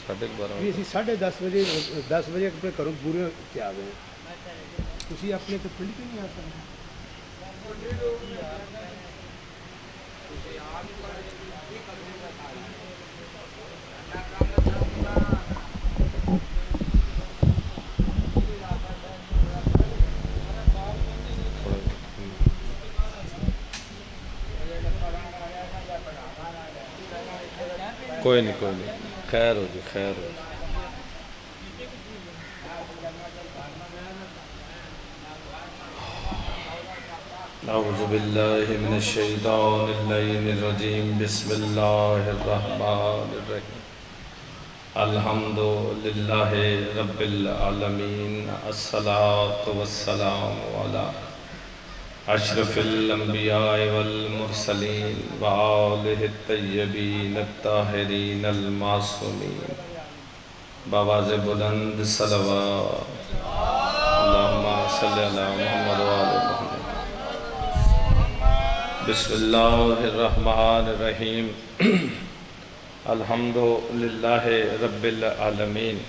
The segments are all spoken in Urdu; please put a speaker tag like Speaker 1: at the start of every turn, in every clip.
Speaker 1: بھی اسی 10:30 بجے 10 بجے اپنے گھروں پورے کے آ گئے تسی اپنے تو پنڈ کیوں نہیں آ سکتے
Speaker 2: کوئی نہیں خیر ہو جی خیر ہو جی اعوذ باللہ من الشیطان اللعین الرجیم بسم اللہ الرحمن الرحیم الحمد للہ رب العالمین الصلاة والسلام علی اشرف الانبیاء والمرسلین وآلہ الطیبین الطاہرین المعصومین بآواز بلند صلوات اللہم صلی علی محمد وآلہ محمد بسم اللہ الرحمن الرحیم الحمد للہ رب العالمین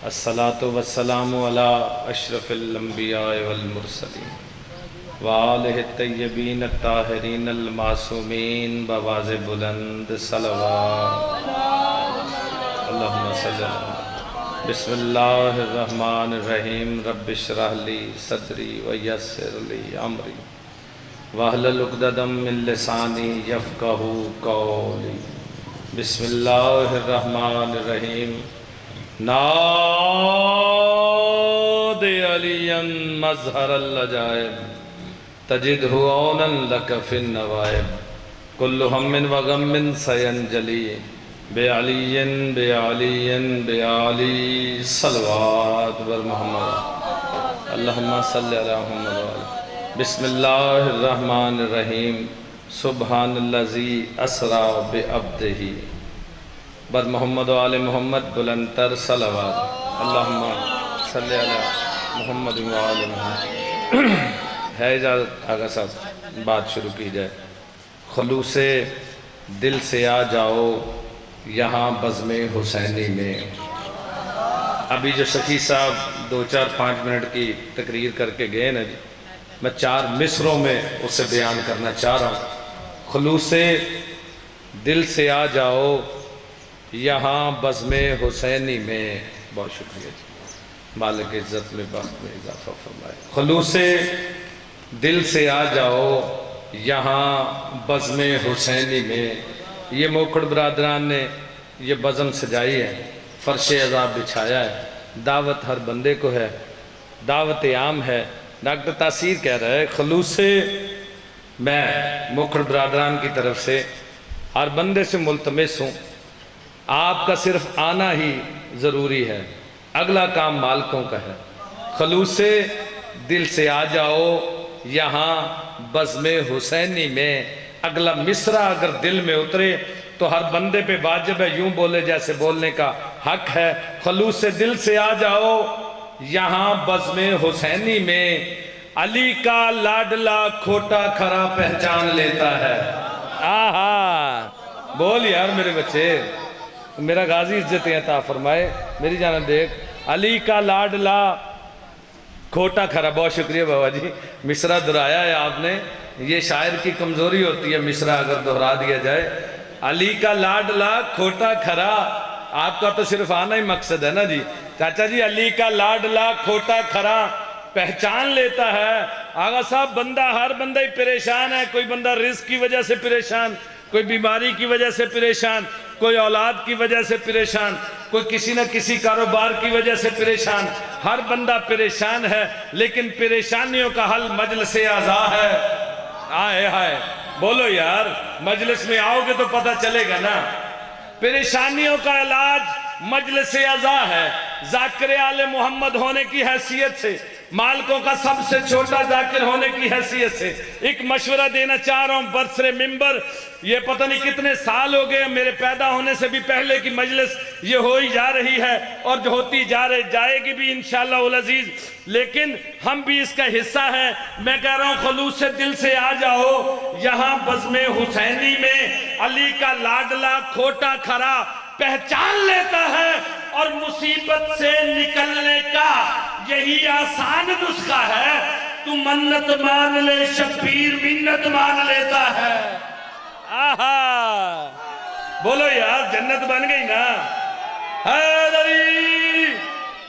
Speaker 2: الصلاة والسلام علی اشرف الانبیاء والمرسلین وآلہ الطیبین الطاہرین المعصومین بآواز بلند صلوات اللہم صلی اللہ بسم اللہ الرحمن الرحیم رب اشرح لی صدری ویسر لی امری واحلل عقدۃ من لسانی یفقہوا قولی بسم اللہ الرحمن الرحیم ناد علیاً مظہر العجائب تجدہ عونا لک فی النوائب کل ہم وغم سینجلی بعلی صلوات بر محمد اللہم صلی علی محمد بسم اللہ الرحمن الرحیم سبحان اللذی اسرا بعبدہ بر محمد و آل محمد بلندتر صلوات اللہم صلی علی محمد و آل محمد ہے اجازت آگا صاحب بات شروع کی جائے خلوص دل سے آ جاؤ یہاں بزم حسینی میں ابھی جو سخی صاحب 2-4-5 منٹ کی تقریر کر کے گئے نا جی میں 4 مصروں میں اسے بیان کرنا چاہ رہا ہوں خلوص دل سے آ جاؤ یہاں بزم حسینی میں بہت شکریہ جی مالک عزت میں بخت میں اضافہ فرمائے خلوص دل سے آ جاؤ یہاں بزم حسینی میں یہ موکڑ برادران نے یہ بزم سجائی ہے فرش عذاب بچھایا ہے دعوت ہر بندے کو ہے دعوت عام ہے ڈاکٹر تاثیر کہہ رہا ہے خلوص میں موکڑ برادران کی طرف سے ہر بندے سے ملتمس ہوں آپ کا صرف آنا ہی ضروری ہے اگلا کام مالکوں کا ہے خلوص دل سے آ جاؤ یہاں بزم حسینی میں اگلا مصرع اگر دل میں اترے تو ہر بندے پہ واجب ہے یوں بولے جیسے بولنے کا حق ہے خلوص دل سے آ جاؤ یہاں بزم حسینی میں علی کا لاڈلا کھوٹا کھرا پہچان لیتا ہے آہا بول یار میرے بچے میرا غازی عزتیں عطا فرمائے میری جانب دیکھ علی کا لاڈلا کھوٹا کھرا بہت شکریہ بابا جی مصرع دہرایا ہے آپ نے یہ شاعر کی کمزوری ہوتی ہے مصرع اگر دہرا دیا جائے علی کا لاڈلا کھوٹا کھرا آپ کا تو صرف آنا ہی مقصد ہے نا جی چاچا جی علی کا لاڈلا کھوٹا کھرا پہچان لیتا ہے آغا صاحب بندہ ہر بندہ ہی پریشان ہے کوئی بندہ رزق کی وجہ سے پریشان کوئی بیماری کی وجہ سے پریشان کوئی اولاد کی وجہ سے پریشان کوئی کسی نہ کسی کاروبار کی وجہ سے پریشان ہر بندہ پریشان ہے لیکن پریشانیوں کا حل مجلس اعزا ہے آئے آئے بولو یار مجلس میں آؤ گے تو پتہ چلے گا نا پریشانیوں کا علاج مجلس اعزا ہے ذاکر آل محمد ہونے کی حیثیت سے مالکوں کا سب سے چھوٹا ذاکر ہونے کی حیثیت سے ایک مشورہ دینا چاہ رہا ہوں برسر ممبر یہ پتہ نہیں کتنے سال ہو گئے میرے پیدا ہونے سے بھی پہلے کی مجلس یہ ہوئی جا رہی ہے اور جو ہوتی جائے گی بھی انشاءاللہ العزیز لیکن ہم بھی اس کا حصہ ہیں میں کہہ رہا ہوں خلوص سے دل سے آ جاؤ یہاں بزم حسینی میں علی کا لاڈلا کھوٹا کھرا پہچان لیتا ہے مصیبت سے نکلنے کا یہی آسان نسخہ ہے، تو منت مان لے شبیر منت مان لیتا ہے۔ آہا بولو یار، جنت بن گئی نا۔ علی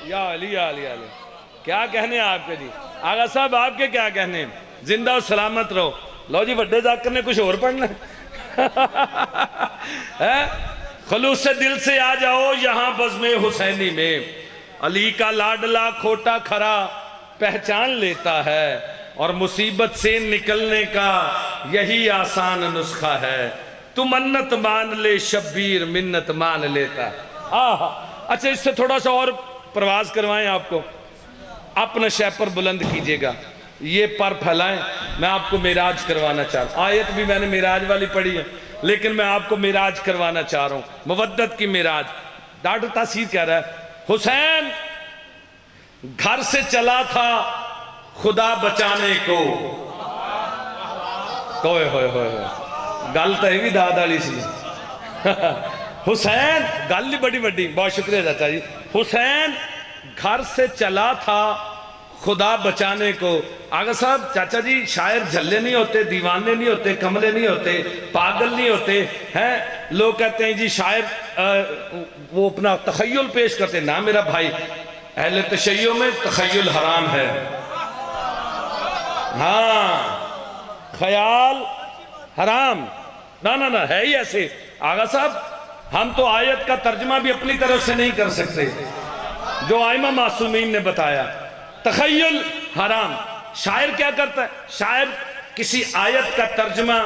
Speaker 2: یا علی یا علی علی، کیا کہنے آپ کے جی؟ آغا صاحب آپ کے کیا کہنے؟ زندہ و سلامت رہو۔ لو جی وڈے ذاکر نے کچھ اور پڑھنا ہے؟ خلوص دل سے آ جاؤ یہاں بزم حسینی میں، علی کا لاڈلا کھوٹا کھرا پہچان لیتا ہے، اور مصیبت سے نکلنے کا یہی آسان نسخہ ہے، تو منت مان لے شبیر منت مان لیتا ہے۔ اچھا اس سے تھوڑا سا اور پرواز کروائیں آپ کو، اپنا شے پر بلند کیجئے گا، یہ پر پھیلائیں۔ میں آپ کو معراج کروانا چاہ رہا ہوں، آیت بھی میں نے معراج والی پڑھی ہے، لیکن میں آپ کو معراج کروانا چاہ رہا ہوں، مودت کی معراج۔ ڈاکٹر تاثیر کہہ رہا ہے، حسین گھر سے چلا تھا خدا بچانے کو، ہوئے ہوئے ہوئے گل تو ہی بھی داد والی سی۔ حسین گل ہی بڑی بڑی، بہت شکریہ چاچا جی۔ حسین گھر سے چلا تھا خدا بچانے کو۔ آغا صاحب چاچا جی شاعر جھلے نہیں ہوتے، دیوانے نہیں ہوتے، کملے نہیں ہوتے، پاگل نہیں ہوتے ہیں۔ لوگ کہتے ہیں جی شاعر وہ اپنا تخیل پیش کرتے، نا میرا بھائی، اہل تشیع میں تخیل حرام ہے، ہاں خیال حرام، نہ ہے ہی ایسے۔ آغا صاحب ہم تو آیت کا ترجمہ بھی اپنی طرف سے نہیں کر سکتے، جو آئمہ معصومین نے بتایا، تخیل حرام۔ شاعر کیا کرتا ہے؟ شاعر کسی آیت کا ترجمہ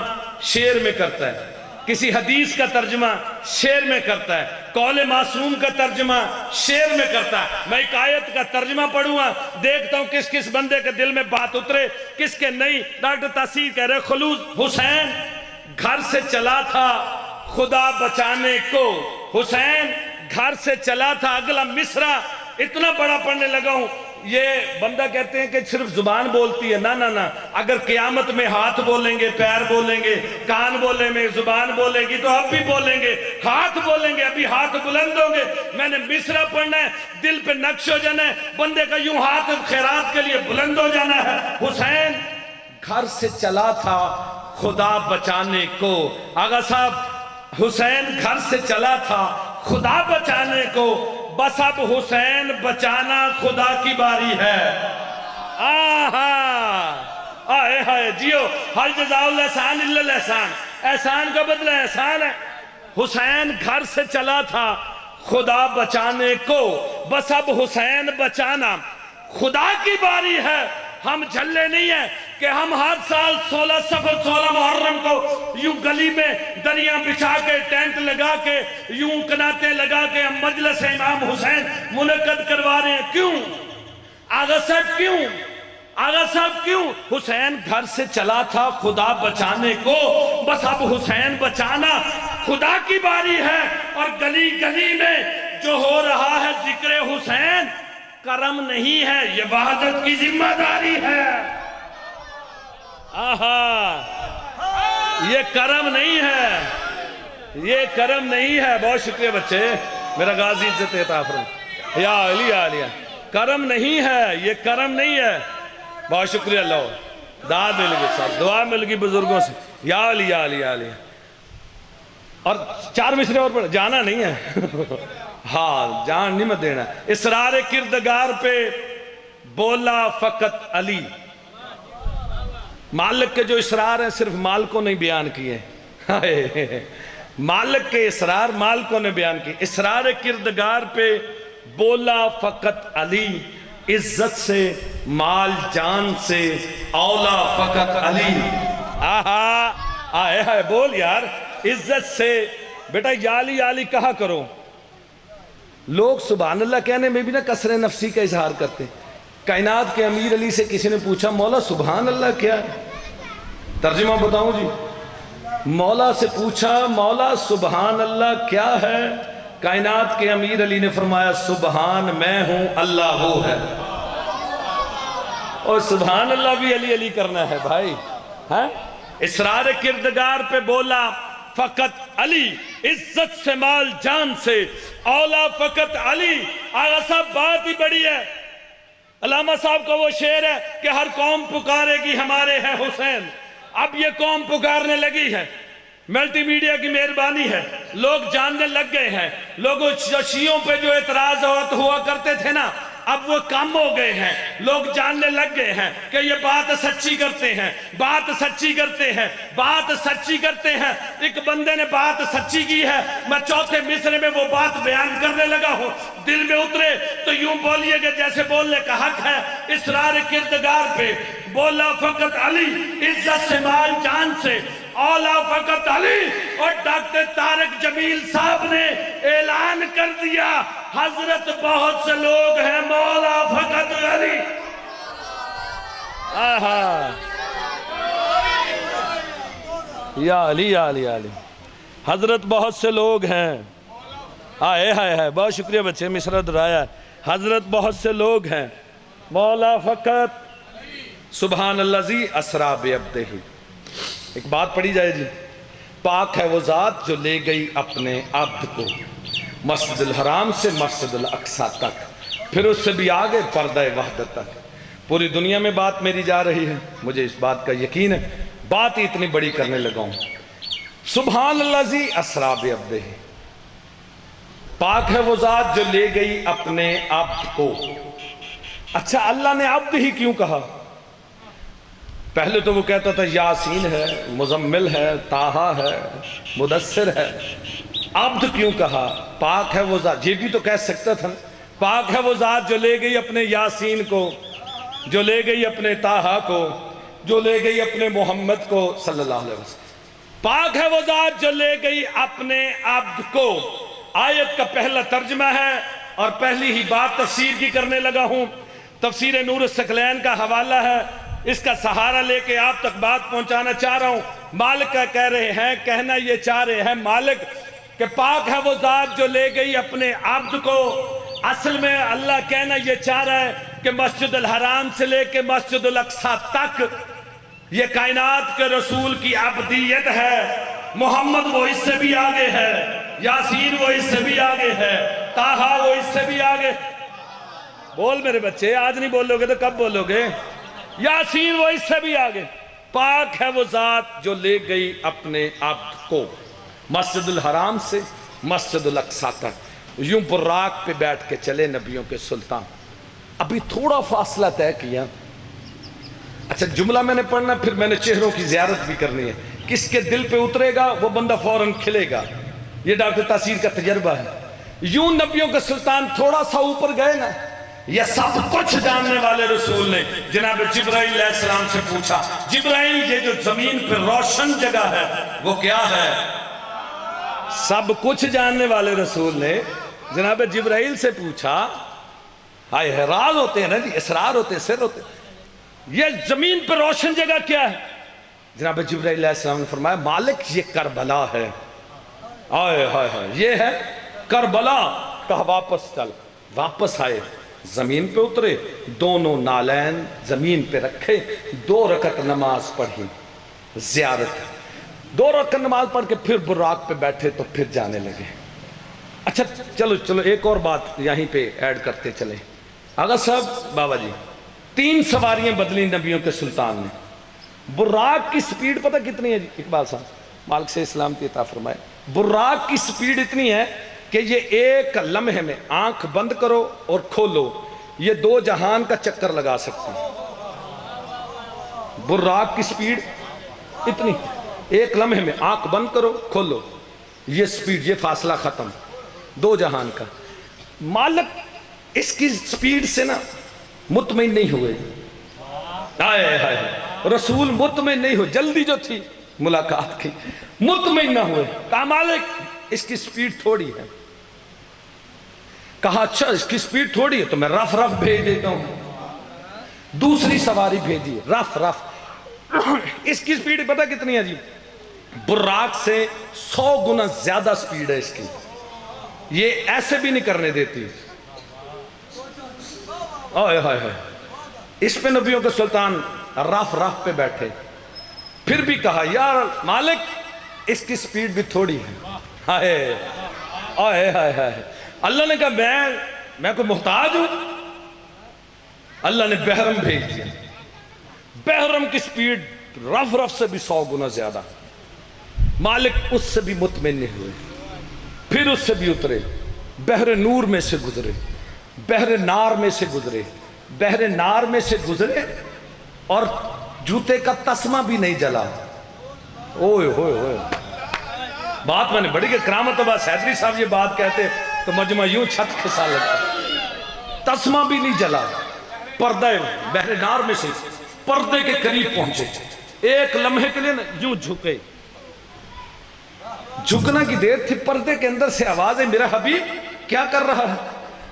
Speaker 2: شعر میں کرتا ہے، کسی حدیث کا ترجمہ شعر میں کرتا ہے، قول معصوم کا ترجمہ شعر میں کرتا ہے۔ میں ایک آیت کا ترجمہ پڑھوں گا، دیکھتا ہوں کس کس بندے کے دل میں بات اترے، کس کے نہیں۔ ڈاکٹر تاثیر کہہ رہے خلوص حسین گھر سے چلا تھا خدا بچانے کو، حسین گھر سے چلا تھا۔ اگلا مصرع اتنا بڑا پڑھنے لگا ہوں، یہ بندہ کہتے ہیں کہ صرف زبان بولتی ہے، نہ اگر قیامت میں ہاتھ بولیں گے، پیر بولیں گے، کان بولیں گے، زبان بولے گی تو اب بھی بولیں گے، ہاتھ بولیں گے، ابھی ہاتھ بلند ہوں گے۔ میں نے مصرع پڑھنا ہے، دل پہ نقش ہو جانا ہے، بندے کا یوں ہاتھ خیرات کے لیے بلند ہو جانا ہے۔ حسین گھر سے چلا تھا خدا بچانے کو۔ آغا صاحب حسین گھر سے چلا تھا خدا بچانے کو، بس اب حسین بچانا خدا کی باری ہے۔ آہے ہائے جیو، حل جزاء الاحسان الا الاحسان، احسان کا بدلہ احسان ہے۔ حسین گھر سے چلا تھا خدا بچانے کو، بس اب حسین بچانا خدا کی باری ہے۔ ہم جھلے نہیں ہیں کہ ہم ہر سال 16 صفر 16 محرم کو یوں گلی میں دریاں بچھا کے ٹینٹ لگا کے یوں کناتے لگا کے ہم مجلس امام حسین منعقد کروا رہے ہیں۔ کیوں آغا صاحب، کیوں آغا صاحب کیوں؟ حسین گھر سے چلا تھا خدا بچانے کو، بس اب حسین بچانا خدا کی باری ہے۔ اور گلی گلی میں جو ہو رہا ہے ذکر حسین، کرم نہیں ہے، یہ وحدت کی ذمہ داری ہے۔ آہا یہ کرم نہیں ہے، یہ کرم نہیں ہے۔ بہت شکریہ بچے، میرا غازی عزت عطا فرمائے، یا علی یا علی، کرم نہیں ہے، یہ کرم نہیں ہے۔ بہت شکریہ اللہ، داد مل گئی صاحب، دعا مل گئی بزرگوں سے، یا علی یا علی یا علی۔ اور 4 مصرے اور پڑھ، جانا نہیں ہے ہاں جان نہیں مت دینا۔ اسرار کردگار پہ بولا فقط علی۔ مالک کے جو اسرار ہیں صرف مالکوں نے بیان کیے، مالک کے اسرار مالکوں نے بیان کیے۔ اسرار کردگار پہ بولا فقط علی، عزت سے مال جان سے اولا فقط علی۔ آہا آئے ہائے بول یار، عزت سے بیٹا یا علی یا علی کہا کرو۔ لوگ سبحان اللہ کہنے میں بھی نا کسر نفسی کا اظہار کرتے ہیں۔ کائنات کے امیر علی سے کسی نے پوچھا مولا سبحان اللہ کیا ہے؟ ترجمہ بتاؤں جی؟ مولا سے پوچھا مولا سبحان اللہ کیا ہے؟ کائنات کے امیر علی نے فرمایا سبحان میں ہوں اللہ وہ ہے۔ اور سبحان اللہ بھی علی علی کرنا ہے بھائی، اسرار کردگار پہ بولا فقط علی، عزت سے مال جان سے اولا فقط علی۔ آغا صاحب بات ہی بڑی ہے۔ علامہ صاحب کا وہ شعر ہے کہ ہر قوم پکارے گی ہمارے ہیں حسین۔ اب یہ قوم پکارنے لگی ہے، ملٹی میڈیا کی مہربانی ہے، لوگ جاننے لگ گئے ہیں۔ لوگوں شیعوں پہ جو اعتراضات ہوا کرتے تھے نا، اب وہ کم ہو گئے ہیں، لوگ جاننے لگ گئے ہیں کہ یہ بات سچی کرتے ہیں، بات سچی کرتے ہیں، بات سچی کرتے ہیں۔ ایک بندے نے بات سچی کی ہے، میں چوتھے مصرے میں وہ بات بیان کرنے لگا ہوں، دل میں اترے تو یوں بولیے کہ جیسے بولنے کا حق ہے۔ اسرار کردگار پہ بولا فقط علی، عزت سے مال جان سے اولا فقط علی۔ اور ڈاکٹر طارق جمیل صاحب نے اعلان کر دیا، حضرت بہت سے لوگ ہیں، مولا فقط علی۔ آہا یا علی یا علی یا علی، حضرت بہت سے لوگ ہیں۔ آئے ہائے ہائے، بہت شکریہ بچے، مصرع درایا۔ حضرت بہت سے لوگ ہیں، مولا فقط سبحان الذی اسریٰ بعبدہ۔ ایک بات پڑھی جائے جی، پاک ہے وہ ذات جو لے گئی اپنے عبد کو مسجد الحرام سے مسجد الاقصیٰ تک، پھر اس سے بھی آگے پردہ وحدت تک۔ پوری دنیا میں بات میری جا رہی ہے، مجھے اس بات کا یقین ہے، بات ہی اتنی بڑی کرنے لگا ہوں۔ سبحان الذی اسریٰ بعبدہ، پاک ہے وہ ذات جو لے گئی اپنے عبد کو۔ اچھا اللہ نے عبد ہی کیوں کہا؟ پہلے تو وہ کہتا تھا یاسین ہے، مزمل ہے، طٰہٰ ہے، مدثر ہے۔ عبد کیوں کہا؟ پاک ہے وہ ذات، یہ بھی تو کہہ سکتا تھا، پاک ہے وہ ذات جو لے گئی اپنے یاسین کو، جو لے گئی اپنے طٰہٰ کو، جو لے گئی اپنے محمد کو صلی اللہ علیہ وسلم۔ پاک ہے وہ ذات جو لے گئی اپنے عبد کو۔ آیت کا پہلا ترجمہ ہے اور پہلی ہی بات تفسیر کی کرنے لگا ہوں۔ تفسیر نور الثقلین کا حوالہ ہے، اس کا سہارا لے کے آپ تک بات پہنچانا چاہ رہا ہوں۔ مالک کا کہہ رہے ہیں، کہنا یہ چاہ رہے ہیں مالک کہ پاک ہے وہ ذات جو لے گئی اپنے عبد کو۔ اصل میں اللہ کہنا یہ چاہ رہا ہے کہ مسجد الحرام سے لے کے مسجد الاقصیٰ تک یہ کائنات کے رسول کی عبدیت ہے۔ محمد وہ اس سے بھی آگے ہے، یاسین وہ اس سے بھی آگے ہے، طٰہٰ وہ اس سے بھی آگے۔ بول میرے بچے، آج نہیں بولو گے تو کب بولو گے؟ یاسین وہ اس سے بھی آگے۔ پاک ہے وہ ذات جو لے گئی اپنے عبد کو مسجد الحرام سے مسجد الاقصیٰ تک۔ یوں براق پہ بیٹھ کے چلے نبیوں کے سلطان۔ ابھی تھوڑا فاصلہ طے کیا۔ اچھا جملہ میں نے پڑھنا، پھر میں نے چہروں کی زیارت بھی کرنی ہے۔ کس کے دل پہ اترے گا وہ بندہ فوراً کھلے گا۔ یہ ڈاکٹر تاثیر کا تجربہ ہے۔ یوں نبیوں کے سلطان تھوڑا سا اوپر گئے نا، یہ سب کچھ جاننے والے رسول نے جناب جبرائیل علیہ السلام سے پوچھا، جبرائیل یہ جو زمین پہ روشن جگہ ہے وہ کیا ہے؟ سب کچھ جاننے والے رسول نے جناب جبرائیل سے پوچھا، ہائے راز ہوتے ہیں نا جی، اسرار ہوتے ہیں، سر ہوتے ہیں، یہ زمین پہ روشن جگہ کیا ہے؟ جناب جبرائیل علیہ السلام نے فرمایا مالک یہ کربلا ہے۔ آئے ہائے ہائے، یہ ہے کربلا۔ کہا واپس چل۔ واپس آئے، زمین پہ اترے، دونوں نالین زمین پہ رکھے، 2 رکعت نماز پڑھی، زیارت 2 رکعت نماز پڑھ کے پھر براق پہ بیٹھے تو پھر جانے لگے۔ اچھا چلو ایک اور بات یہیں پہ ایڈ کرتے چلے۔ آغا صاحب بابا جی، 3 سواریاں بدلی نبیوں کے سلطان نے۔ براق کی سپیڈ پتہ کتنی ہے جی اقبال صاحب؟ مالک سے اسلام کی عطا فرمائے۔ براق کی سپیڈ اتنی ہے کہ یہ ایک لمحے میں آنکھ بند کرو اور کھولو، یہ 2 جہان کا چکر لگا سکتی۔ براق کی سپیڈ اتنی، ایک لمحے میں آنکھ بند کرو کھولو، یہ سپیڈ، یہ فاصلہ ختم، 2 جہان کا۔ مالک اس کی سپیڈ سے نا مطمئن نہیں ہوئے۔ آئے ہائے، رسول مطمئن نہیں ہوئے، جلدی جو تھی ملاقات کی، مطمئن نہ ہوئے۔ کہا مالک اس کی سپیڈ تھوڑی ہے۔ کہا اچھا اس کی سپیڈ تھوڑی ہے تو میں رف بھیج دیتا ہوں۔ دوسری سواری بھیجی، رف۔ اس کی سپیڈ پتہ کتنی ہے جی؟ براق سے 100 گنا زیادہ سپیڈ ہے اس کی، یہ ایسے بھی نہیں کرنے دیتی۔ آئے ہائے ہائے، اس پہ نبیوں کے سلطان رف پہ بیٹھے، پھر بھی کہا یار مالک اس کی سپیڈ بھی تھوڑی ہے. ہائے ہائے ہائے ہائے. اللہ نے کہا میں کوئی محتاج ہوں؟ اللہ نے بحرم بھیج دیا. بحرم کی سپیڈ رف سے بھی 100 گنا زیادہ. مالک اس سے بھی مطمئن نہیں ہوئے. پھر اس سے بھی اترے, بحر نور میں سے گزرے, بحر نار میں سے گزرے, بحر نار میں سے گزرے اور جوتے کا تسمہ بھی نہیں جلا. اوئے ہوئے ہوئے. بات میں نے بڑی کہ کرامت عباس حیدری صاحب یہ بات کہتے تو مجمع یوں چھت کھسا لگتا. تسمہ بھی نہیں جلا. پردہ بحر نار میں سے پردے کے قریب پہنچے. ایک لمحے کے لیے یوں جھکے. جھکنا کی دیر تھی. پردے کے اندر سے آواز ہے, میرا حبیب کیا کر رہا ہے؟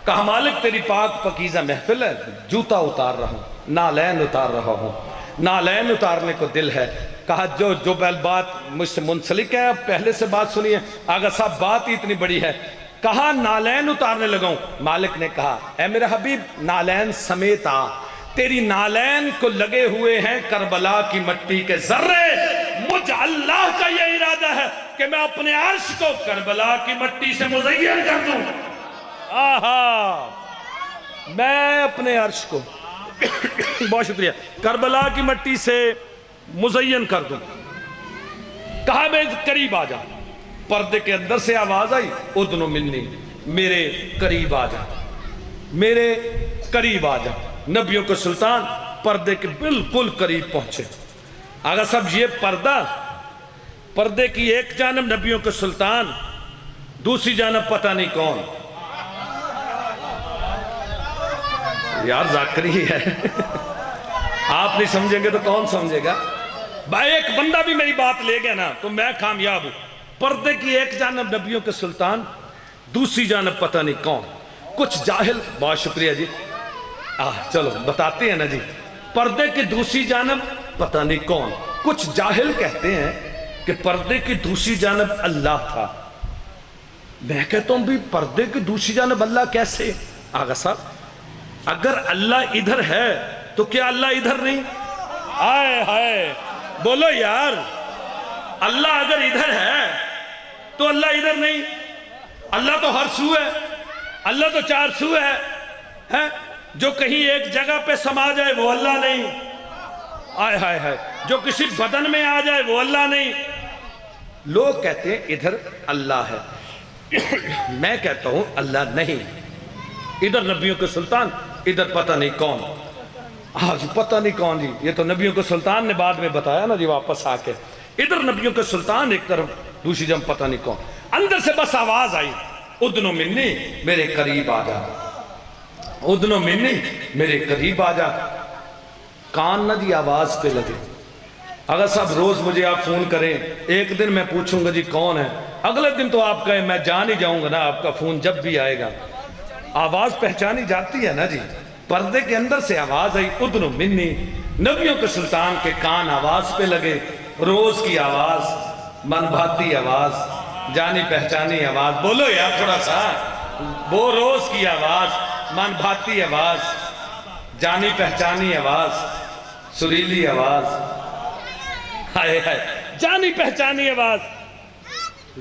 Speaker 2: کہا مالک تیری پاک پکیزہ محفل ہے, جوتا اتار رہا ہوں, نالین اتار رہا ہوں, نالین اتارنے کو دل ہے. کہا جو بات مجھ سے منسلک ہے, پہلے سے بات سنیے آگا صاحب, بات ہی اتنی بڑی ہے. کہا نالین اتارنے لگا ہوں. مالک نے کہا اے میرا حبیب نالین سمیت آ, تیری نالین کو لگے ہوئے ہیں کربلا کی مٹی کے ذرے. مجھ اللہ کا یہ ارادہ ہے کہ میں اپنے عرش کو کربلا کی مٹی سے مزین کر دوں. آہا, میں اپنے عرش کو بہت شکریہ کربلا کی مٹی سے مزین کر دوں. کہا میں قریب آ جا. پردے کے اندر سے آواز آئی, ادنو منی, میرے قریب آ جا, میرے قریب آ جا. نبیوں کے سلطان پردے کے بالکل قریب پہنچے. آگا صاحب یہ پردے کی ایک جانب نبیوں کے سلطان, دوسری جانب پتہ نہیں کون. یار ذاکری ہے, آپ نہیں سمجھیں گے تو کون سمجھے گا. بھائی ایک بندہ بھی میری بات لے گیا نا تو میں کامیاب ہوں. پردے کی ایک جانب نبیوں کے سلطان, دوسری جانب پتہ نہیں کون. کچھ جاہل, بہت شکریہ جی, چلو بتاتے ہیں نا جی. پردے کی دوسری جانب پتہ نہیں کون. کچھ جاہل کہتے ہیں کہ پردے کی دوسری جانب اللہ تھا. میں کہتا ہوں بھی پردے کی دوسری جانب اللہ کیسے؟ آگا صاحب اگر اللہ ادھر ہے تو کیا اللہ ادھر نہیں؟ آئے ہائے بولو یار, اللہ اگر ادھر ہے تو اللہ ادھر نہیں. اللہ تو ہر سو ہے, اللہ تو چار سو ہے. جو کہیں ایک جگہ پہ سما جائے وہ اللہ نہیں. آئے ہائے ہائے, جو کسی بدن میں آ جائے وہ اللہ نہیں. لوگ کہتے ہیں ادھر اللہ ہے, میں کہتا ہوں اللہ نہیں. ادھر نبیوں کے سلطان, ادھر پتہ نہیں کون. جی پتہ نہیں کون جی, یہ تو نبیوں کے سلطان نے بعد میں بتایا نا جی واپس آ کے. ادھر نبیوں کے سلطان ایک طرف, دوسری جنب پتہ نہیں کون. اندر سے بس آواز آئی, ادنو منی, میرے قریب آ جا. ادنو منی, میرے قریب آ جا. کان نہ جی آواز پہ لگے. اگر صاحب روز مجھے آپ فون کریں, ایک دن میں پوچھوں گا جی کون ہے, اگلے دن تو آپ کہیں میں جان ہی جاؤں گا نا آپ کا فون جب بھی آئے گا. آواز پہچانی جاتی ہے نا جی. پردے کے اندر سے آواز آئی, ادنو منی, نبیوں کے سلطان کے کان آواز پہ لگے. روز کی آواز, من بھاتی آواز, جانی پہچانی آواز. بولو یار تھوڑا سا, وہ روز کی آواز, من بھاتی آواز, جانی پہچانی آواز, سریلی آواز. ہائے ہائے, جانی پہچانی آواز,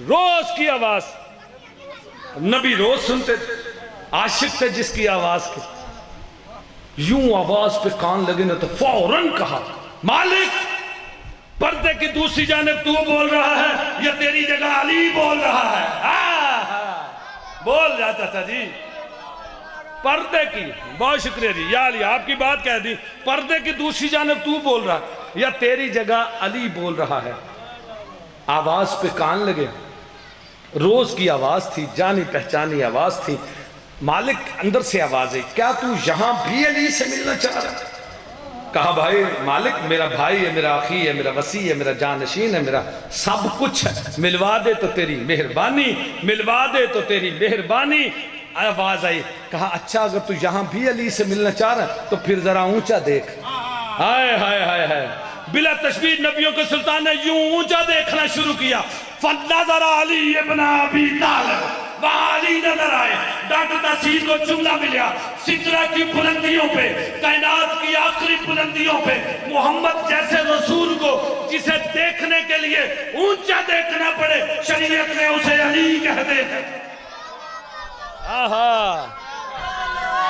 Speaker 2: روز کی آواز. نبی روز سنتے تھے, عاشق تھے جس کی آواز کی. یوں آواز پہ کان لگے نا تو فوراً کہا مالک پردے کی دوسری جانب تو بول رہا ہے یا تیری جگہ علی بول رہا ہے؟ بول جاتا تھا جی. پردے کی, بہت شکریہ جی, یا علی آپ کی بات کہہ دی. پردے کی دوسری جانب تو بول رہا یا تیری جگہ علی بول رہا ہے. آواز پہ کان لگے. روز کی آواز تھی, جانی پہچانی آواز تھی. مالک اندر سے آواز ہے, کیا تو یہاں بھی علی سے ملنا چاہ رہا؟ کہا بھائی مالک میرا بھائی ہے, میرا اخی ہے, میرا وسیع ہے, میرا جانشین ہے, میرا سب کچھ ہے. ملوا دے تو تیری مہربانی, ملوا دے تو تیری مہربانی. آواز آئی, کہا اچھا اگر تو یہاں بھی علی سے ملنا چاہ رہا تو پھر ذرا اونچا دیکھ. ہائے ہائے ہائے ہائے, بلا تشبیہ نبیوں کے سلطان نے یوں اونچا دیکھنا شروع کیا. فَنَّظَرَ عَلِيَّ ابْنَ أَبِي طَالِبٍ, وہاں علی نظر آئے. ڈاکٹر تحصیل کو جملہ ملیا, سدرہ کی بلندیوں پہ, کائنات کی آخری بلندیوں پہ محمد جیسے رسول کو جسے دیکھنے کے لیے اونچا دیکھنا پڑے, شریعت نے اسے علی کہتے ہیں. آہا,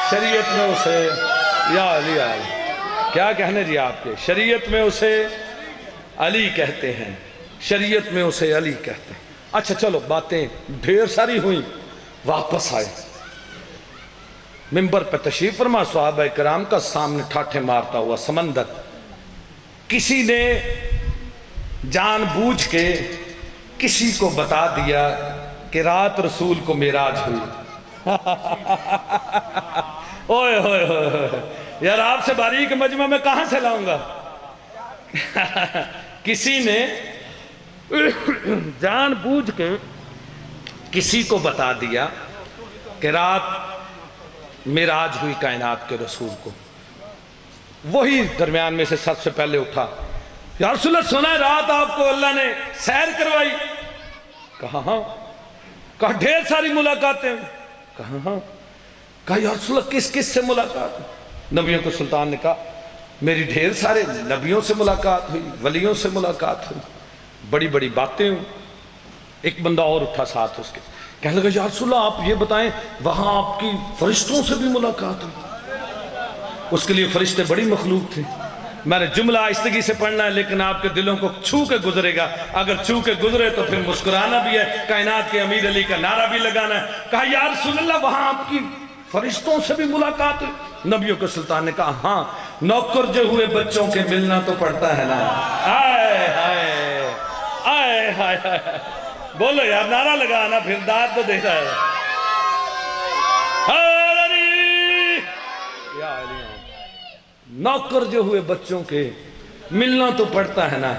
Speaker 2: شریعت میں اسے یا علی آلی, کیا کہنے جی آپ کے, شریعت میں اسے علی کہتے ہیں, شریعت میں اسے علی کہتے ہیں. اچھا چلو باتیں ڈھیر ساری ہوئیں, واپس آئے منبر پہ تشریف فرما. صحابہ کرام کا سامنے ٹھاٹھے مارتا ہوا سمندر. کسی نے جان بوجھ کے کسی کو بتا دیا کہ رات رسول کو معراج ہوئی. اوئے ہوئے ہوئے, یار آپ سے باریک مجمع میں کہاں سے لاؤں گا. کسی نے جان بوجھ کے کسی کو بتا دیا کہ رات معراج ہوئی کائنات کے رسول کو. وہی درمیان میں سے سب سے پہلے اٹھا, یا رسول اللہ سنا ہے رات آپ کو اللہ نے سیر کروائی. کہا ہاں. کہا ڈھیر ساری ملاقاتیں. کہا ہاں. کہا یا رسول اللہ کس کس سے ملاقات. نبیوں کو سلطان نے کہا میری ڈھیر سارے نبیوں سے ملاقات ہوئی, ولیوں سے ملاقات ہوئی, بڑی بڑی باتیں ہوئی. ایک بندہ اور اٹھا ساتھ اس کے, کہنے لگا یا رسول اللہ آپ یہ بتائیں وہاں آپ کی فرشتوں سے بھی ملاقات ہوئی. اس کے لیے فرشتے بڑی مخلوق تھے. میں نے جملہ آہستگی سے پڑھنا ہے لیکن آپ کے دلوں کو چھو کے گزرے گا. اگر چھو کے گزرے تو پھر مسکرانا بھی ہے, کائنات کے امیر علی کا نعرہ بھی لگانا ہے. کہا یا رسول اللہ وہاں آپ کی فرشتوں سے بھی ملاقات ہوئی. نبیوں کے سلطان نے کہا ہاں, نوکر جو ہوئے بچوں کے ملنا تو پڑتا ہے نا. آئے ہائے آئے ہائے ہائے, بولو یار نعرہ لگانا, پھر داد تو دے رہا ہے. یا علی, نوکر جو ہوئے بچوں کے ملنا تو پڑتا ہے نا.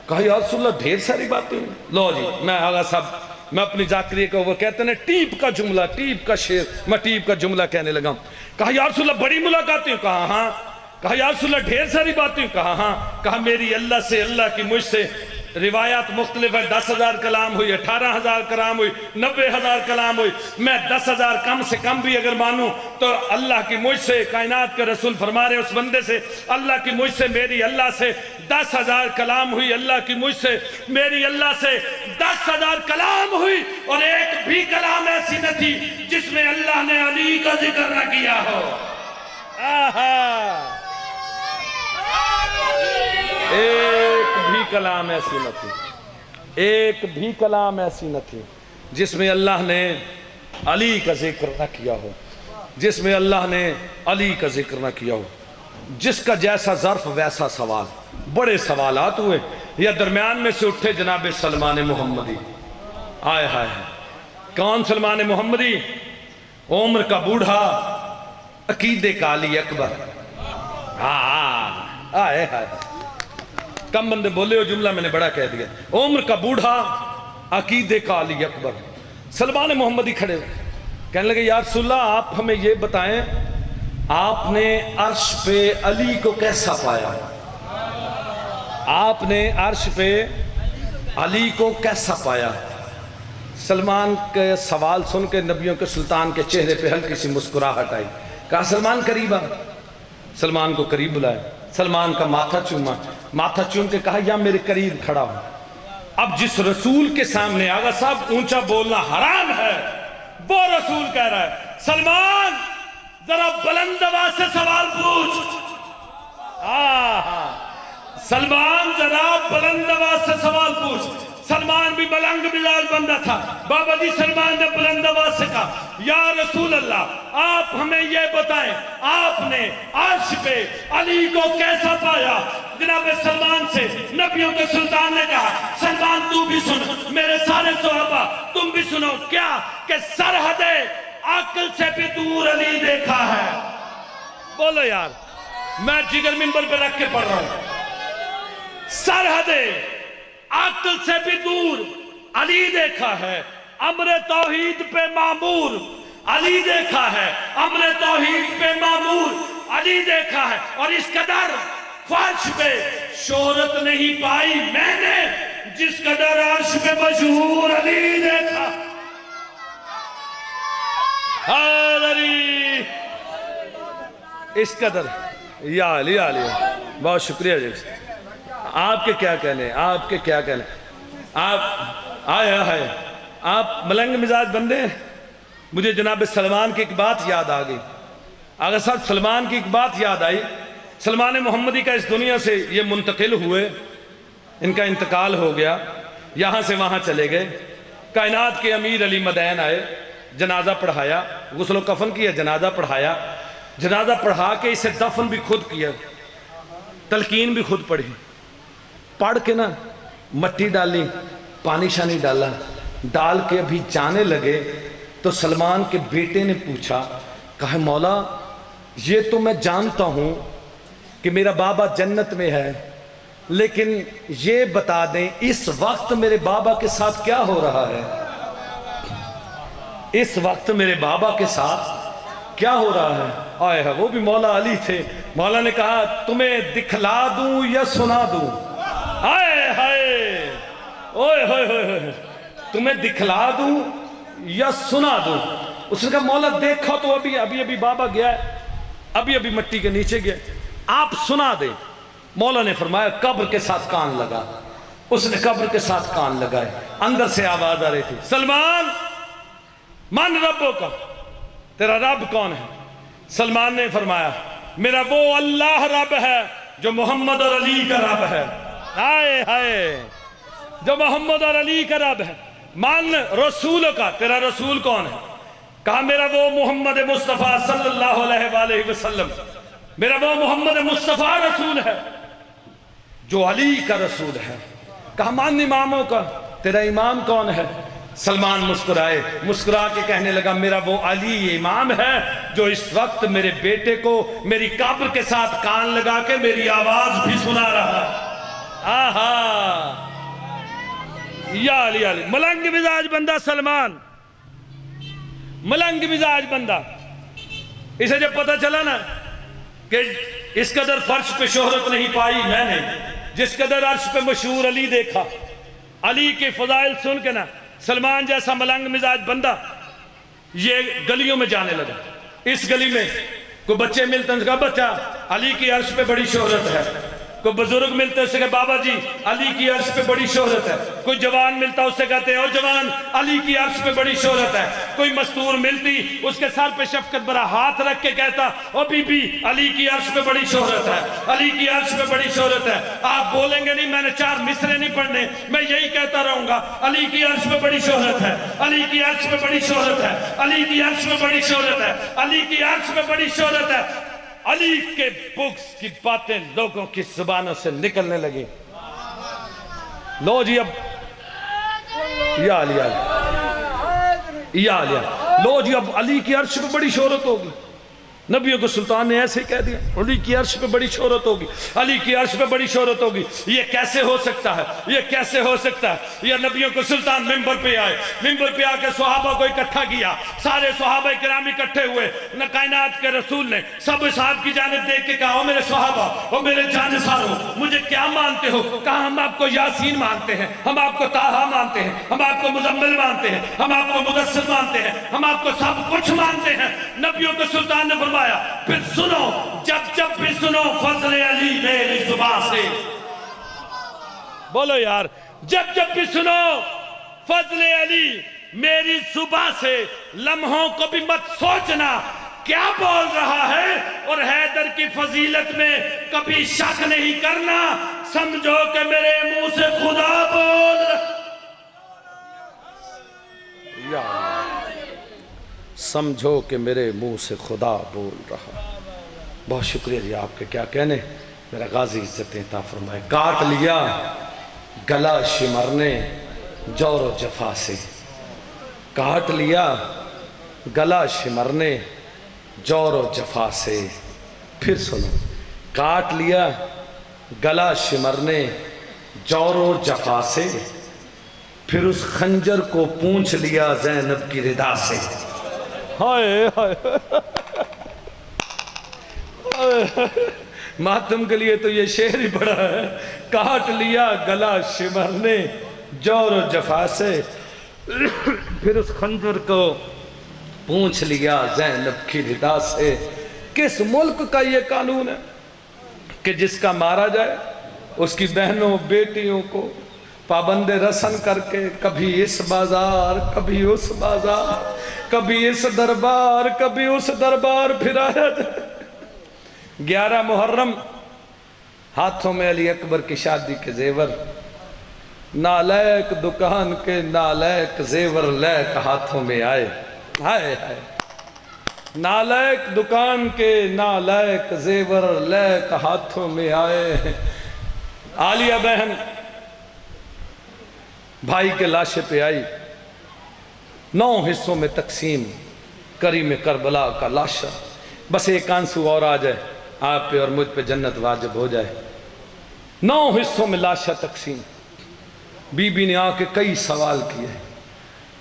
Speaker 2: کہا یا رسول اللہ ڈھیر ساری باتیں. لو جی میں آگا صاحب, میں اپنی ذاکری کو وہ کہتے ہیں ٹیپ کا جملہ, ٹیپ کا شعر, میں ٹیپ کا جملہ کہنے لگا. کہا یا رسول اللہ بڑی ملاقاتیں. کہا ہاں. کہا یا رسول اللہ ڈھیر ساری باتیں. کہا ہاں. کہا میری اللہ سے, اللہ کی مجھ سے روایات مختلف ہے. 10,000 کلام ہوئی, 18,000 کلام ہوئی, 90,000 کلام ہوئی. میں 10,000 کم سے کم بھی اگر مانوں تو اللہ کی مجھ سے, کائنات کے رسول فرما رہے اس بندے سے, اللہ کی مجھ سے میری اللہ سے 10,000 کلام ہوئی. اللہ کی مجھ سے میری اللہ سے 10,000 کلام ہوئی, اور ایک بھی کلام ایسی نہ تھی جس میں اللہ نے علی کا ذکر نہ کیا ہو. آہا, ایک بھی کلام ایسی نہ تھی, ایک بھی کلام ایسی نہ تھی جس میں اللہ نے علی کا ذکر نہ کیا ہو, جس میں اللہ نے علی کا ذکر نہ کیا ہو. جس کا جیسا ظرف ویسا سوال. بڑے سوالات ہوئے. یا درمیان میں سے اٹھے جناب سلمان محمدی. آئے ہائے, کون سلمان محمدی؟ عمر کا بوڑھا, عقیدے کا علی اکبر. آئے ہائے, کم بندے بولے ہو, جملہ میں نے بڑا کہہ دیا. عمر کا بوڑھا, عقیدے کا علی اکبر. سلمان محمدی کھڑے کہنے لگے یا رسول اللہ آپ ہمیں یہ بتائیں آپ نے عرش پہ علی کو کیسا پایا. آپ نے عرش پہ علی کو کیسا پایا. سلمان کے سوال سن کے نبیوں کے سلطان کے چہرے پہ ہلکی سی مسکراہٹ آئی. کہا سلمان قریب آ. سلمان کو قریب بلائے, سلمان کا ماتھا چوما, ماتھا چوم کے کہا یا میرے قریب کھڑا ہو. اب جس رسول کے سامنے, آگا صاحب اونچا بولنا حرام ہے, وہ رسول کہہ رہا ہے سلمان ذرا بلند آواز سے سوال پوچھ. سلمان ذرا بلند آواز سے سوال پوچھ. سلمان بھی بلند مزاج بندہ تھا. بابا جی سلمان نے بلند آواز سے کہا یا رسول اللہ آپ ہمیں یہ بتائیں آپ نے عرش پہ علی کو کیسا پایا. جناب سلمان سے نبیوں کے سلطان نے کہا سلمان تو بھی سن, میرے سارے صحابہ تم بھی سنو, کیا کہ سرحد عقل سے بھی دور علی دیکھا ہے. بولو یار, میں جگر منبر پہ رکھ کے پڑھ رہا ہوں. سرحد عقل سے بھی دور علی دیکھا ہے. امر توحید پہ معمور علی دیکھا ہے. امر توحید پہ معمور علی دیکھا ہے. اور اس قدر فرش پہ شہرت نہیں پائی میں نے جس قدر عرش پہ مشہور علی دیکھا. حیدری، اس قدر یا علی یا علی، بہت شکریہ جی۔ آپ کے کیا کہنے، آپ کے کیا کہنے، آپ آئے آپ ملنگ مزاج بندے ہیں۔ مجھے جناب سلمان کی ایک بات یاد آ گئی، اگر صاحب سلمان کی ایک بات یاد آئی، سلمان محمدی کا اس دنیا سے یہ منتقل ہوئے، ان کا انتقال ہو گیا، یہاں سے وہاں چلے گئے، کائنات کے امیر علی مدین آئے، جنازہ پڑھایا، غسل و کفن کیا، جنازہ پڑھایا، جنازہ پڑھا کے اسے دفن بھی خود کیا، تلقین بھی خود پڑھی، پڑھ کے نا مٹی ڈالی، پانی شانی ڈالا، ڈال کے ابھی جانے لگے تو سلمان کے بیٹے نے پوچھا، کہا مولا یہ تو میں جانتا ہوں کہ میرا بابا جنت میں ہے، لیکن یہ بتا دیں اس وقت میرے بابا کے ساتھ کیا ہو رہا ہے؟ اس وقت میرے بابا کے ساتھ کیا ہو رہا ہے؟ آئے ہے، وہ بھی مولا علی تھے۔ مولا نے کہا تمہیں دکھلا دوں یا سنا دوں؟ آئے ہائے، اوئے ہوئے ہوئے، تمہیں دکھلا دوں یا سنا دوں؟ اس نے کہا مولا دیکھو تو ابھی بابا گیا ہے، ابھی مٹی کے نیچے گیا، آپ سنا دیں۔ مولا نے فرمایا قبر کے ساتھ کان لگا۔ اس نے قبر کے ساتھ کان لگائے، اندر سے آواز آ رہی تھی، سلمان من ربوں کا، تیرا رب کون ہے؟ سلمان نے فرمایا میرا وہ اللہ رب ہے جو محمد اور علی کا رب ہے۔ آئے ہائے، جو محمد اور علی کا رب ہے۔ من رسول کا، تیرا رسول کون ہے؟ کہا میرا وہ محمد مصطفیٰ صلی اللہ علیہ وآلہ وسلم، میرا وہ محمد مصطفیٰ رسول ہے جو علی کا رسول ہے۔ کہا من اماموں کا، تیرا امام کون ہے؟ سلمان مسکرائے، مسکرا کے کہنے لگا میرا وہ علی امام ہے جو اس وقت میرے بیٹے کو میری قبر کے ساتھ کان لگا کے میری آواز بھی سنا رہا ہے۔ آہا، یا علی علی، ملنگ مزاج بندہ سلمان، ملنگ مزاج بندہ۔ اسے جب پتہ چلا نا کہ اس قدر فرش پہ شہرت نہیں پائی میں نے، جس قدر عرش پہ مشہور علی دیکھا، علی کے فضائل سن کے نا، سلمان جیسا ملنگ مزاج بندہ یہ گلیوں میں جانے لگا۔ اس گلی میں کوئی بچے ملتے ہیں، کہا بچہ علی کی عرش پہ بڑی شہرت ہے۔ کوئی بزرگ ملتے ہیں، اسے کہا بابا جی علی کی عرش پہ بڑی شہرت ہے۔ کوئی جوان ملتا، اس سے کہتے ہیں او جوان علی کی عرش پہ بڑی شہرت ہے۔ کوئی مستور ملتی، اس کے سر پہ شفقت بھرا ہاتھ رکھ کے کہتا او بی بی علی کی عرش پہ بڑی شہرت ہے، علی کی عرش پہ بڑی شہرت ہے۔ آپ بولیں گے نہیں، میں نے 4 مصرے نہیں پڑھنے، میں یہی کہتا رہوں گا علی کی عرش پہ بڑی شہرت ہے، علی کی عرش پہ بڑی شہرت ہے، علی کی عرش پہ بڑی شہرت ہے، علی کی عرش پہ بڑی شہرت ہے۔ علی کے بکس کی باتیں لوگوں کی زبانوں سے نکلنے لگی۔ لو جی اب یا علی یا علی، لو جی اب علی کی عرش پہ بڑی شہرت ہوگی۔ نبیوں کو سلطان نے ایسے ہی کہہ دیا علی کی عرش پہ بڑی شہرت ہوگی، علی کی عرش پہ بڑی شہرت ہوگی۔ یہ کیسے ہو سکتا ہے؟ یہ کیسے ہو سکتا ہے؟ یہ نبیوں کو سلطان ممبر پہ آئے، ممبر پہ آ کے صحابہ کو اکٹھا کیا، سارے صحابہ کرام اکٹھے ہوئے، کائنات کے رسول نے سب صاحب کی جانب دیکھ کے کہا او میرے صحابہ، او میرے جانثاروں، مجھے کیا مانتے ہو؟ کہا ہم آپ کو یاسین مانتے ہیں، ہم آپ کو طٰہٰ مانتے ہیں، ہم آپ کو مزمل مانتے ہیں، ہم آپ کو مدثر مانتے ہیں، ہم آپ کو سب کچھ مانتے ہیں۔ نبیوں کو سلطان نے فرمایا پھر سنو، جب بھی سنو فضل علی میری زبان سے، بولو یار، جب بھی سنو فضل علی میری زبان سے، لمحوں کو بھی مت سوچنا کیا بول رہا ہے، اور حیدر کی فضیلت میں کبھی شک نہیں کرنا، سمجھو کہ میرے منہ سے خدا بول رہا، سمجھو کہ میرے منہ سے خدا بول رہا۔ بہت شکریہ جی، آپ کے کیا کہنے، میرا غازی عزتیں عطا فرمائے۔ کاٹ لیا گلا شمرنے جور و جفا سے، کاٹ لیا گلا شمرنے جور و جفا سے، پھر سنو، کاٹ لیا گلا شمرنے جور و جفا سے، پھر اس خنجر کو پونچھ لیا زینب کی ردا سے۔ ہائے ہائے، ماتم کے لیے تو یہ شعر ہی بڑا ہے۔ کاٹ لیا گلا شمرنے جور و جفا سے، پھر اس خنجر کو پوچھ لیا زینب کی ردا سے کس ملک کا یہ قانون ہے کہ جس کا مارا جائے اس کی بہنوں بیٹیوں کو پابند رسن کر کے کبھی اس بازار کبھی اس بازار کبھی اس دربار کبھی اس دربار پھرایا جائے۔ 11 محرم ہاتھوں میں علی اکبر کی شادی کے زیور، نالائق دکان کے نالائق زیور لیک ہاتھوں میں آئے، ہائے ہائے، نالائق دکان کے نالائق زیور لیک ہاتھوں میں آئے۔ عالیہ بہن بھائی کے لاشے پہ آئی، 9 حصوں میں تقسیم، کریم کربلا کا لاشا، بس ایک آنسو اور آ جائے آپ پہ اور مجھ پہ جنت واجب ہو جائے۔ 9 حصوں میں لاشا تقسیم۔ بی بی نے آ کے کئی سوال کیے۔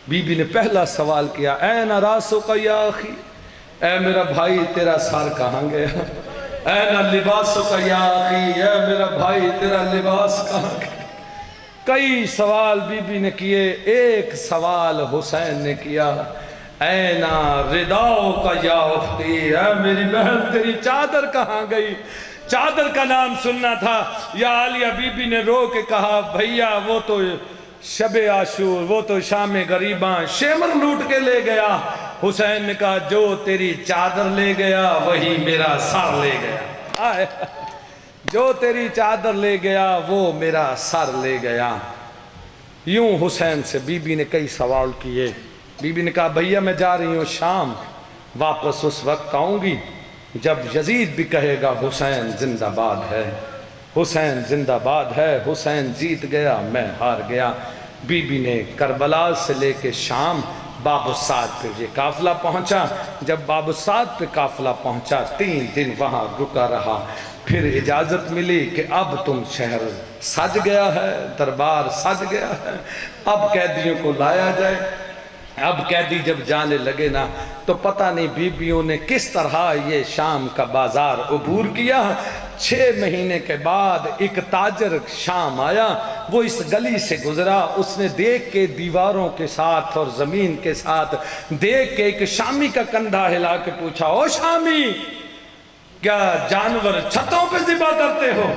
Speaker 2: بی بی نے پہلا سوال کیا، این راسو کا یا اخی، اے میرا بھائی تیرا سار کہاں گیا؟ این لباسو کا یا اخی، اے میرا بھائی تیرا لباس کہاں گیا؟ کئی سوال بی بی نے کیے، ایک سوال حسین نے کیا، این رداؤ کا یا اختی، اے میری بہن تیری چادر کہاں گئی؟ چادر کا نام سننا تھا۔ یا عالیہ بی بی نے رو کے کہا، بھئیا وہ تو شب عاشور، وہ تو شام غریباں شیمر لوٹ کے لے گیا۔ حسین نے کہا، جو تیری چادر لے گیا وہی میرا سر لے گیا، جو تیری چادر لے گیا وہ میرا سر لے گیا۔ یوں حسین سے بی بی نے کئی سوال کیے۔ بی بی نے کہا، بھئیا میں جا رہی ہوں شام، واپس اس وقت آؤں گی جب یزید بھی کہے گا حسین زندہ باد ہے، حسین زندہ باد ہے، حسین جیت گیا میں ہار گیا۔ بی بی نے کربلا سے لے کے شام باب السعد پہ یہ قافلہ پہنچا۔ جب باب السعد پہ قافلہ پہنچا 3 دن وہاں رکا رہا، پھر اجازت ملی کہ اب تم شہر سج گیا ہے، دربار سج گیا ہے، اب قیدیوں کو لایا جائے۔ اب قیدی جب جانے لگے نا تو پتہ نہیں بیویوں نے کس طرح یہ شام کا بازار عبور کیا۔ 6 مہینے کے بعد ایک تاجر شام آیا، وہ اس گلی سے گزرا، اس نے دیکھ کے دیواروں کے ساتھ اور زمین کے ساتھ دیکھ کے ایک شامی کا کندھا ہلا کے پوچھا، او شامی کیا جانور چھتوں پہ ذبح کرتے ہو؟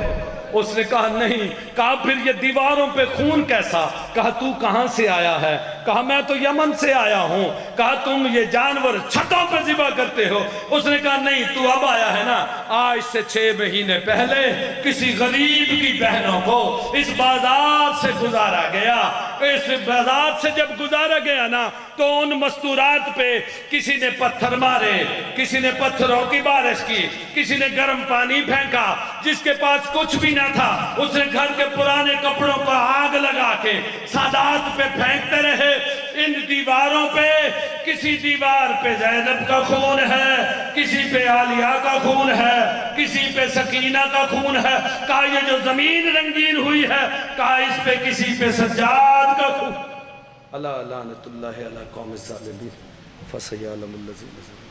Speaker 2: اس نے کہا نہیں۔ کہا پھر یہ دیواروں پہ خون کیسا؟ کہا تو کہاں سے آیا ہے؟ کہا میں تو یمن سے آیا ہوں۔ کہا تم یہ جانور چھتوں پہ ذبح کرتے ہو؟ اس نے کہا نہیں، تو اب آیا ہے نا، آج سے 6 مہینے پہلے کسی غریب کی بہنوں کو اس بازار سے گزارا گیا۔ اس بازار سے جب گزارا گیا نا تو ان مستورات پہ کسی نے پتھر مارے، کسی نے پتھروں کی بارش کی، کسی نے گرم پانی پھینکا، جس کے پاس کچھ بھی نہ تھا اس نے گھر کے پرانے کپڑوں پر آگ لگا کے سادات پہ پھینکتے رہے۔ ان دیواروں پہ کسی دیوار پہ زینب کا خون ہے، کسی پہ عالیہ کا خون ہے، کسی پہ سکینہ کا خون ہے۔ کہا یہ جو زمین رنگین ہوئی ہے، کہا اس پہ کسی پہ سجاد کا خون۔ اللہ لعنت اللہ علی قوم الظالمین فسیعلم الذین ظلموا۔